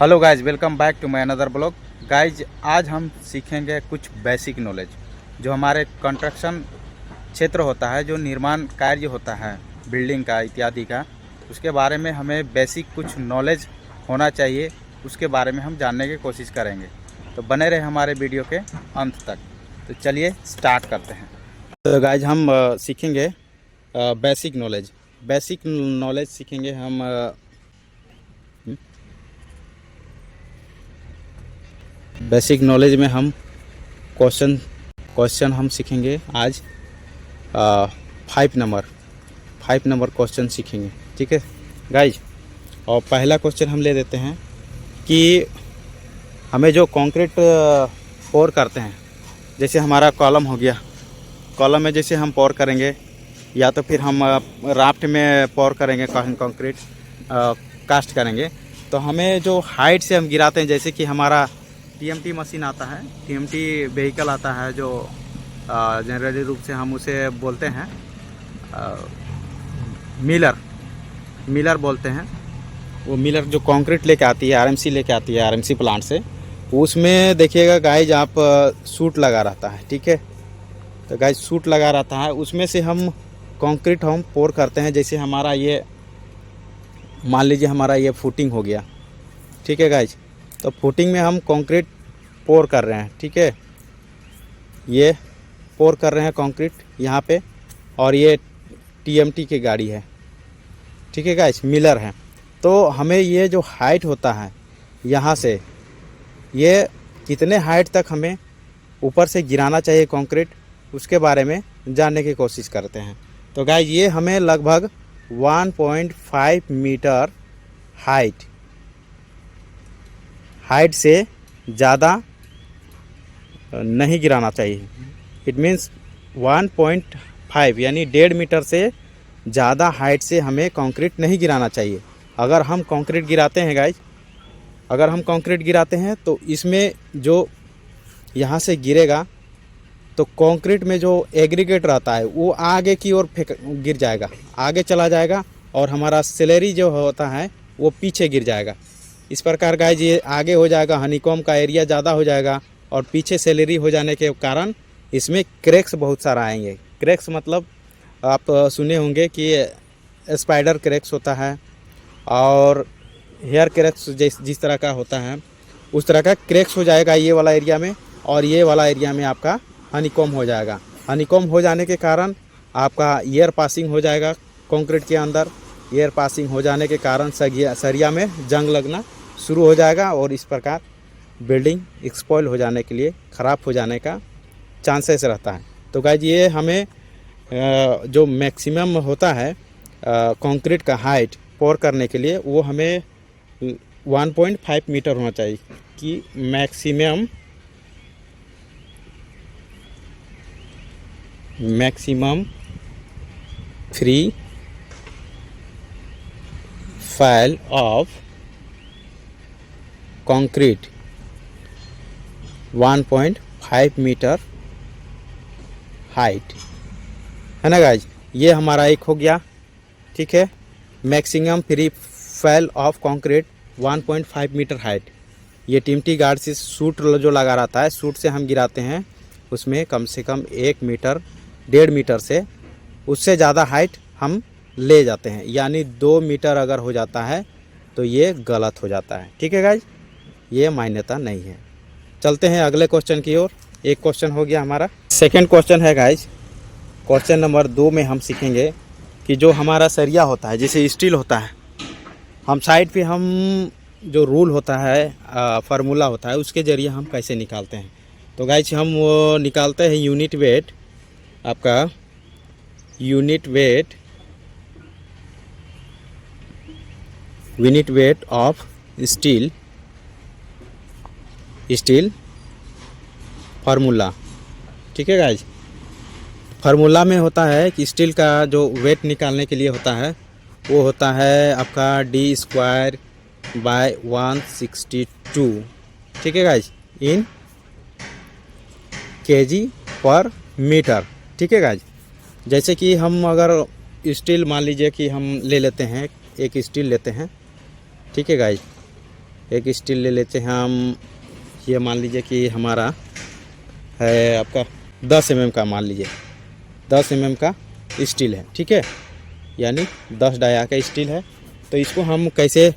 Hello guys, welcome back to my another blog. Guys, आज हम सीखेंगे कुछ बेसिक नॉलेज जो हमारे कंस्ट्रक्शन क्षेत्र होता है, जो निर्माण कार्य होता है बिल्डिंग का इत्यादि का, उसके बारे में हमें बेसिक कुछ नॉलेज होना चाहिए। उसके बारे में हम जानने की कोशिश करेंगे, तो बने रहे हमारे वीडियो के अंत तक। तो चलिए स्टार्ट करते हैं। तो गाइज, हम सीखेंगे बेसिक नॉलेज सीखेंगे हम। बेसिक नॉलेज में हम क्वेश्चन हम सीखेंगे आज। 5 नंबर क्वेश्चन सीखेंगे, ठीक है गाइज। और पहला क्वेश्चन हम ले देते हैं कि हमें जो कंक्रीट पोर करते हैं, जैसे हमारा कॉलम हो गया, कॉलम में जैसे हम पोर करेंगे या तो फिर हम राफ्ट में पोर करेंगे, कंक्रीट कास्ट करेंगे, तो हमें जो हाइट से हम गिराते हैं, जैसे कि हमारा टीएमटी मशीन आता है, टीएमटी व्हीकल आता है, जो जनरली रूप से हम उसे बोलते हैं मिलर बोलते हैं। वो मिलर जो कंक्रीट लेके आती है, आरएमसी लेके आती है, आरएमसी प्लांट से, उसमें देखिएगा गाइज आप सूट लगा रहता है, ठीक है। तो गाइज सूट लगा रहता है, उसमें से हम कंक्रीट हम पोर करते हैं। जैसे हमारा ये मान लीजिए हमारा ये फुटिंग हो गया, ठीक है गाइज। तो फुटिंग में हम कंक्रीट पोर कर रहे हैं, ठीक है। ये पोर कर रहे हैं कंक्रीट यहाँ पे, और ये टीएमटी की गाड़ी है, ठीक है गाइस, मिलर है। तो हमें ये जो हाइट होता है यहाँ से, ये कितने हाइट तक हमें ऊपर से गिराना चाहिए कंक्रीट, उसके बारे में जानने की कोशिश करते हैं। तो गाइस, ये हमें लगभग 1.5 मीटर हाइट से ज़्यादा नहीं गिराना चाहिए। इट मीन्स 1.5 यानी 1.5 मीटर से ज़्यादा हाइट से हमें कंक्रीट नहीं गिराना चाहिए। अगर हम कंक्रीट गिराते हैं गाइज, अगर हम कंक्रीट गिराते हैं तो इसमें जो यहाँ से गिरेगा, तो कंक्रीट में जो एग्रीगेट रहता है वो आगे की ओर गिर जाएगा, आगे चला जाएगा, और हमारा सैलरी जो होता है वो पीछे गिर जाएगा। इस प्रकार गाइज ये आगे हो जाएगा, हनीकॉम्ब का एरिया ज़्यादा हो जाएगा, और पीछे सैलरी हो जाने के कारण इसमें क्रैक्स बहुत सारा आएंगे। क्रैक्स मतलब आप सुने होंगे कि स्पाइडर क्रैक्स होता है, और हेयर क्रैक्स जिस तरह का होता है उस तरह का क्रैक्स हो जाएगा ये वाला एरिया में, और ये वाला एरिया में आपका हनीकॉम्ब हो जाएगा। हनीकॉम्ब हो जाने के कारण आपका एयर पासिंग हो जाएगा कंक्रीट के अंदर। एयर पासिंग हो जाने के कारण सरिया में जंग लगना शुरू हो जाएगा, और इस प्रकार बिल्डिंग एक्सपॉइल हो जाने के लिए, ख़राब हो जाने का चांसेस रहता है। तो गाइज, ये हमें जो मैक्सिमम होता है कंक्रीट का हाइट पोर करने के लिए, वो हमें 1.5 मीटर होना चाहिए कि maximum free fall of concrete 1.5 meter height है ना गाइज। ये हमारा एक हो गया, ठीक है। Maximum free fall of concrete 1.5 meter height. ये टीएमटी गार्ड से सूट जो लगा रहता है, सूट से हम गिराते हैं, उसमें कम से कम 1 मीटर 1.5 मीटर से उससे ज़्यादा हाइट हम ले जाते हैं। यानी 2 मीटर अगर हो जाता है तो ये गलत हो जाता है, ठीक है गाइज, ये मान्यता नहीं है। चलते हैं अगले क्वेश्चन की ओर। एक क्वेश्चन हो गया हमारा। सेकंड क्वेश्चन है गाइज, क्वेश्चन नंबर 2 में हम सीखेंगे कि जो हमारा सरिया होता है, जैसे स्टील होता है, हम साइड पे हम जो रूल होता है, फार्मूला होता है, उसके ज़रिए हम कैसे निकालते हैं। तो गाइज, हम वो निकालते हैं यूनिट वेट, आपका unit weight of steel formula, ठीक है गाइज। फार्मूला में होता है कि स्टील का जो वेट निकालने के लिए होता है, वो होता है आपका D²/162, ठीक है गाइज, इन kg पर मीटर, ठीक है गाइज। जैसे कि हम अगर स्टील मान लीजिए कि हम ले लेते हैं, एक स्टील लेते हैं, ठीक है गाइज। एक स्टील ले लेते हैं हम। ये मान लीजिए कि हमारा है आपका 10 mm का, मान लीजिए 10 mm का स्टील है, ठीक है, यानी 10 डाया का स्टील है। तो इसको हम कैसे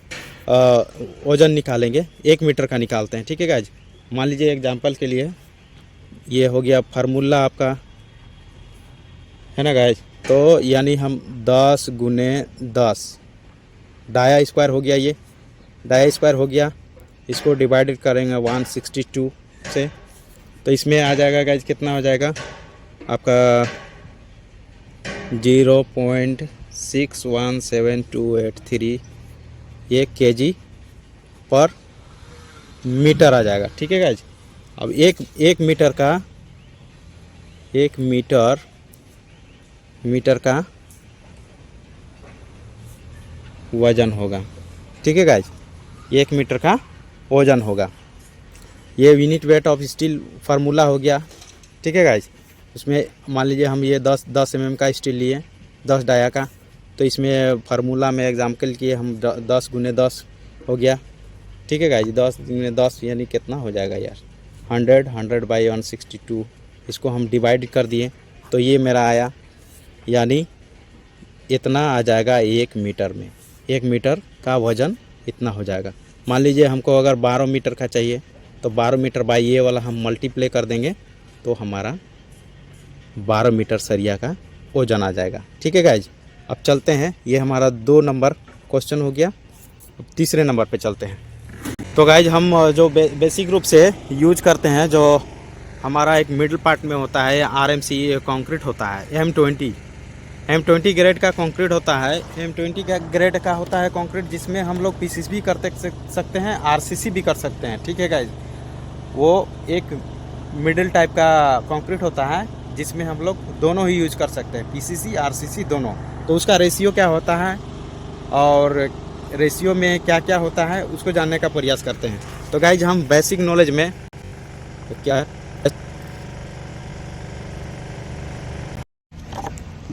वज़न निकालेंगे, 1 मीटर का निकालते हैं, ठीक है गाइज। मान लीजिए एग्जांपल के लिए ये हो गया फार्मूला आपका, है ना गाइज। तो यानी हम 10 गुने 10 डाया स्क्वायर हो गया, ये डाया स्क्वायर हो गया, इसको डिवाइडेड करेंगे 162 से, तो इसमें आ जाएगा गाइज कितना हो जाएगा आपका 0.617283 ये केजी पर मीटर आ जाएगा, ठीक है गाइज। अब एक मीटर का, 1 मीटर का वज़न होगा, ठीक है गाइज, 1 मीटर का वज़न होगा। ये unit weight of steel formula हो गया, ठीक है गाइज। उसमें मान लीजिए हम ये 10 mm का स्टील लिए, 10 डाया का, तो इसमें फार्मूला में एग्जाम्पल किए हम 10 गुने 10 हो गया, ठीक है गाइज। 10 गुने 10 यानी कितना हो जाएगा यार, 100 बाई 162, इसको हम डिवाइड कर दिए तो ये मेरा आया, यानी इतना आ जाएगा 1 मीटर में। 1 मीटर का वज़न इतना हो जाएगा। मान लीजिए हमको अगर 12 मीटर का चाहिए तो 12 मीटर बाई ये वाला हम मल्टीप्लाई कर देंगे तो हमारा 12 मीटर सरिया का वज़न आ जाएगा, ठीक है गाइज। अब चलते हैं, ये हमारा 2 नंबर क्वेश्चन हो गया। अब तीसरे नंबर पे चलते हैं। तो गाइज हम जो बेसिक रूप से यूज करते हैं, जो हमारा एक मिडिल पार्ट में होता है RMC कंक्रीट होता है, M20 ग्रेड का कंक्रीट होता है। M20 का ग्रेड का होता है कंक्रीट, जिसमें हम लोग PCC भी करते सकते हैं, RCC भी कर सकते हैं, ठीक है गाइज। वो एक मिडिल टाइप का कंक्रीट होता है जिसमें हम लोग दोनों ही यूज कर सकते हैं, PCC RCC दोनों। तो उसका रेशियो क्या होता है और रेशियो में क्या क्या होता है उसको जानने का प्रयास करते हैं। तो गाइज हम बेसिक नॉलेज में तो क्या है,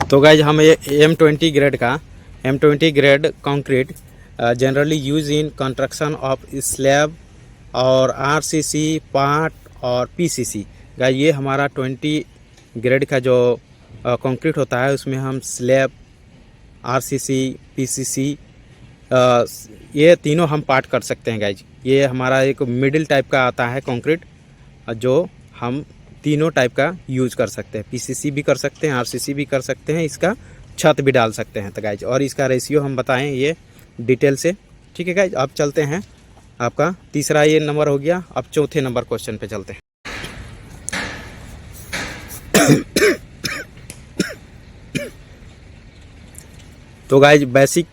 तो गाइज हम ये M20 grade concrete generally use in construction of slab और RCC पार्ट और PCC। गाइज ये हमारा 20 ग्रेड का जो कंक्रीट होता है उसमें हम स्लैब, RCC, PCC ये तीनों हम पार्ट कर सकते हैं गाइज। ये हमारा एक मिडिल टाइप का आता है कंक्रीट जो हम तीनों टाइप का यूज कर सकते हैं, PCC भी कर सकते हैं, RCC भी कर सकते हैं, इसका छत भी डाल सकते हैं। तो गाइज और इसका रेशियो हम बताएं ये डिटेल से, ठीक है गाइज। अब चलते हैं, आपका तीसरा ये नंबर हो गया। अब चौथे नंबर क्वेश्चन पे चलते हैं। तो गाइज बेसिक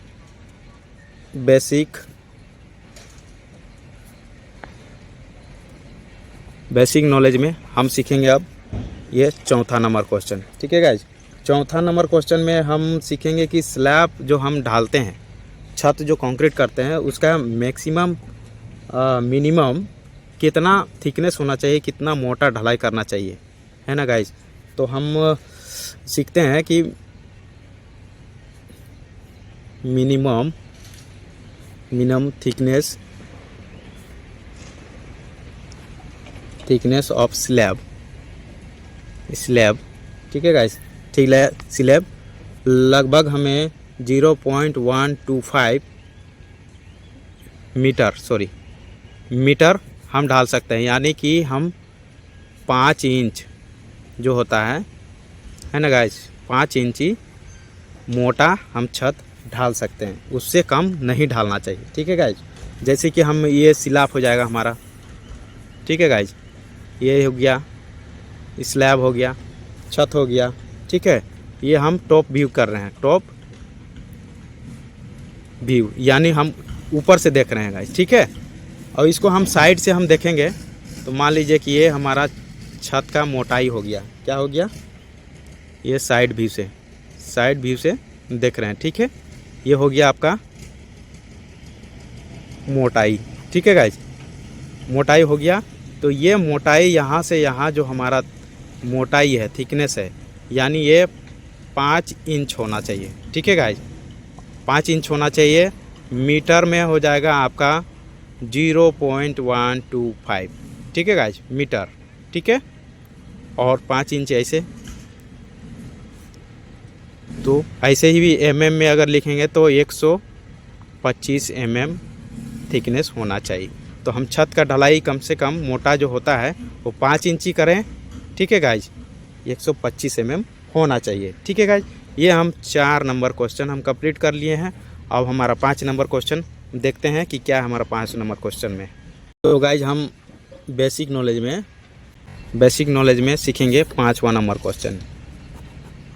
नॉलेज में हम सीखेंगे अब ये चौथा नंबर क्वेश्चन, ठीक है गाइज। चौथा नंबर क्वेश्चन में हम सीखेंगे कि स्लैब जो हम ढालते हैं, छत जो कंक्रीट करते हैं, उसका मैक्सिमम मिनिमम कितना थिकनेस होना चाहिए, कितना मोटा ढलाई करना चाहिए, है ना गाइज। तो हम सीखते हैं कि मिनिमम थिकनेस ऑफ स्लैब, ठीक है गाइस। ठीक है, स्लैब लगभग हमें 0.125 मीटर हम ढाल सकते हैं, यानी कि हम 5 इंच जो होता है ना गाइस, 5 इंची मोटा हम छत ढाल सकते हैं, उससे कम नहीं ढालना चाहिए, ठीक है गाइज। जैसे कि हम ये स्लैब हो जाएगा हमारा, ठीक है गाइज, ये हो गया स्लैब, हो गया छत, हो गया, ठीक है। ये हम टॉप व्यू कर रहे हैं, टॉप व्यू यानी हम ऊपर से देख रहे हैं गाइज, ठीक है। और इसको हम साइड से हम देखेंगे तो मान लीजिए कि ये हमारा छत का मोटाई हो गया, क्या हो गया, ये साइड व्यू से देख रहे हैं, ठीक है। ये हो गया आपका मोटाई, ठीक है गाइज, मोटाई हो गया। तो ये मोटाई यहाँ से यहाँ जो हमारा मोटाई है, थिकनेस है, यानी ये 5 इंच होना चाहिए, ठीक है गाइज, 5 इंच होना चाहिए। मीटर में हो जाएगा आपका 0.125, ठीक है गाइज, मीटर, ठीक है। और 5 इंच ऐसे, तो ऐसे ही भी mm में अगर लिखेंगे तो 125 mm थिकनेस होना चाहिए। तो हम छत का ढलाई कम से कम मोटा जो होता है वो 5 इंची करें, ठीक है गाइज, 125 mm होना चाहिए, ठीक है गाइज। ये हम 4 नंबर क्वेश्चन हम कंप्लीट कर लिए हैं। अब हमारा 5 नंबर क्वेश्चन देखते हैं कि क्या हमारा 5 नंबर क्वेश्चन में। तो गाइज हम बेसिक नॉलेज में सीखेंगे 5वां नंबर क्वेश्चन।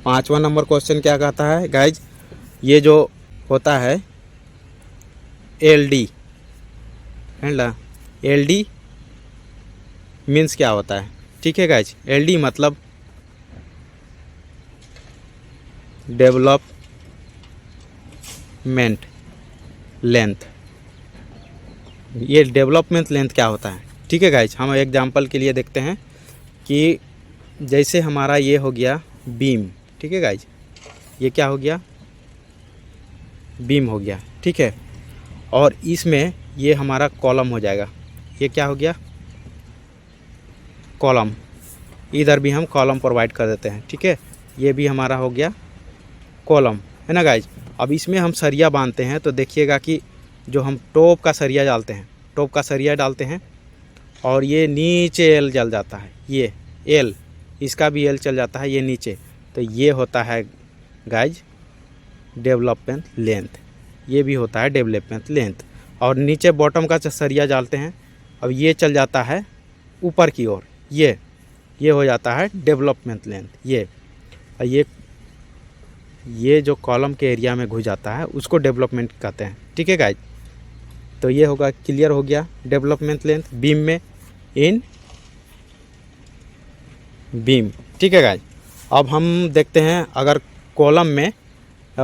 5वां नंबर क्वेश्चन क्या कहता है गाइज, ये जो होता है LD है ना, LD मीन्स क्या होता है, ठीक है गाइज। LD मतलब डेवलपमेंट लेंथ। ये डेवलपमेंट लेंथ क्या होता है, ठीक है गाइज। हम एग्जांपल के लिए देखते हैं कि जैसे हमारा ये हो गया बीम, ठीक है गाइज, ये क्या हो गया, बीम हो गया, ठीक है। और इसमें ये हमारा कॉलम हो जाएगा, ये क्या हो गया, कॉलम। इधर भी हम कॉलम प्रोवाइड कर देते हैं, ठीक है। ये भी हमारा हो गया कॉलम, है ना गाइज। अब इसमें हम सरिया बांधते हैं, तो देखिएगा कि जो हम टॉप का सरिया डालते हैं और ये नीचे एल जल जाता है, ये एल, इसका भी एल चल जाता है ये नीचे, तो ये होता है गाइज डेवलपमेंट लेंथ। ये भी होता है डेवलपमेंट लेंथ। और नीचे बॉटम का सरिया डालते हैं, अब ये चल जाता है ऊपर की ओर, ये हो जाता है डेवलपमेंट लेंथ। ये जो कॉलम के एरिया में घुस जाता है उसको डेवलपमेंट कहते हैं, ठीक है गाइज। तो ये होगा, क्लियर हो गया डेवलपमेंट लेंथ बीम में, इन बीम, ठीक है गाइज। अब हम देखते हैं अगर कॉलम में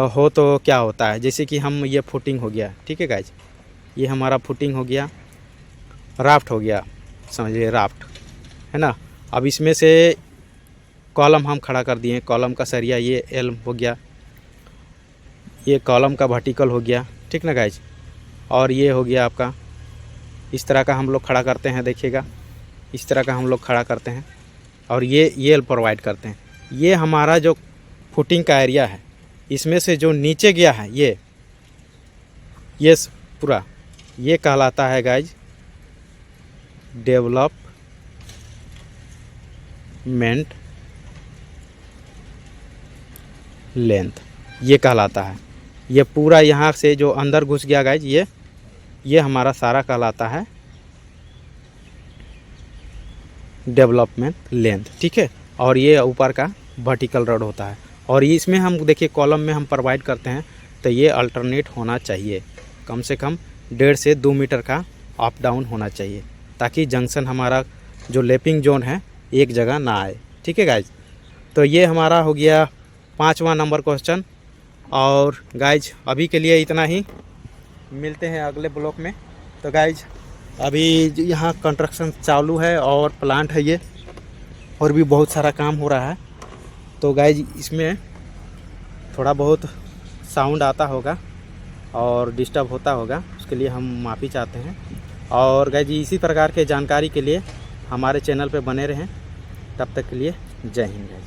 हो तो क्या होता है। जैसे कि हम ये फुटिंग हो गया, ठीक है गाइज, ये हमारा फुटिंग हो गया, राफ्ट हो गया, समझिए राफ्ट, है ना। अब इसमें से कॉलम हम खड़ा कर दिए, कॉलम का सरिया ये एल हो गया, ये कॉलम का वर्टिकल हो गया, ठीक ना गाइज। और ये हो गया आपका, इस तरह का हम लोग खड़ा करते हैं, देखिएगा इस तरह का हम लोग खड़ा करते हैं और ये एल प्रोवाइड करते हैं। ये हमारा जो फुटिंग का एरिया है, इसमें से जो नीचे गया है ये पूरा, ये कहलाता है गाइज डेवलपमेंट लेंथ, ये कहलाता है। ये पूरा यहाँ से जो अंदर घुस गया गाइज, ये हमारा सारा कहलाता है डेवलपमेंट लेंथ, ठीक है। और ये ऊपर का वर्टिकल रॉड होता है। और इसमें हम देखिए कॉलम में हम प्रोवाइड करते हैं, तो ये अल्टरनेट होना चाहिए, कम से कम 1.5 से 2 मीटर का अप डाउन होना चाहिए, ताकि जंक्शन हमारा जो लैपिंग जोन है एक जगह ना आए, ठीक है गाइज। तो ये हमारा हो गया 5वां नंबर क्वेश्चन। और गाइज अभी के लिए इतना ही, मिलते हैं अगले ब्लॉक में। तो गाइज अभी यहाँ कंस्ट्रक्शन चालू है और प्लांट है ये, और भी बहुत सारा काम हो रहा है। तो गाइज इसमें थोड़ा बहुत साउंड आता होगा और डिस्टर्ब होता होगा, उसके लिए हम माफ़ी चाहते हैं। और गाइज इसी प्रकार के जानकारी के लिए हमारे चैनल पे बने रहें। तब तक के लिए जय हिंद गाइज।